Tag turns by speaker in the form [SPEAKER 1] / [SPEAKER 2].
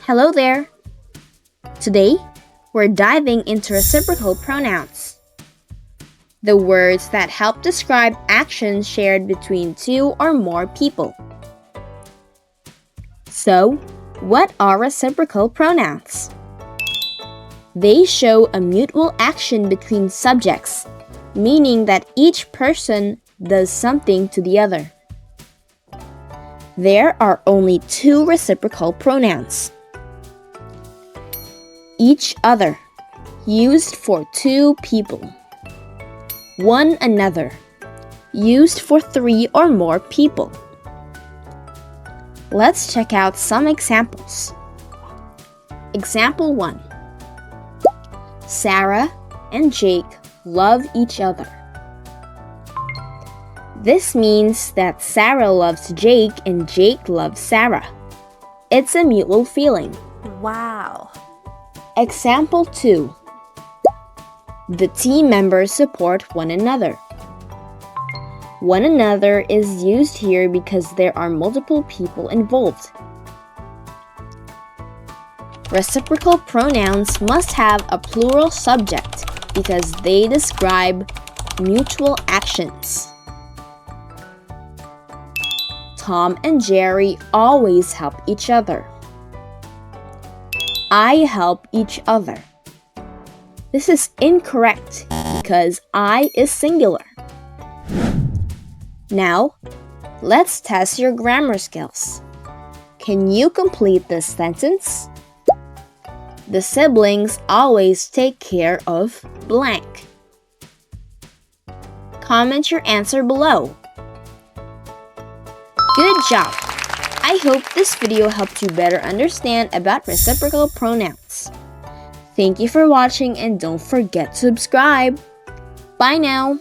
[SPEAKER 1] Hello there! Today, we're diving into reciprocal pronouns, the words that help describe actions shared between two or more people. So, what are reciprocal pronouns? They show a mutual action between subjects, meaning that each person does something to the other. There are only two reciprocal pronouns. Each other, used for two people. One another, used for three or more people. Let's check out some examples. Example 1. Sarah and Jake love each other. This means that Sarah loves Jake and Jake loves Sarah. It's a mutual feeling.
[SPEAKER 2] Wow!
[SPEAKER 1] Example 2. The team members support one another. One another is used here because there are multiple people involved. Reciprocal pronouns must have a plural subject because they describe mutual actions. Tom and Jerry always help each other. I help each other. This is incorrect because I is singular. Now, let's test your grammar skills. Can you complete this sentence? The siblings always take care of blank. Comment your answer below. Good job! I hope this video helped you better understand about reciprocal pronouns. Thank you for watching and don't forget to subscribe. Bye now!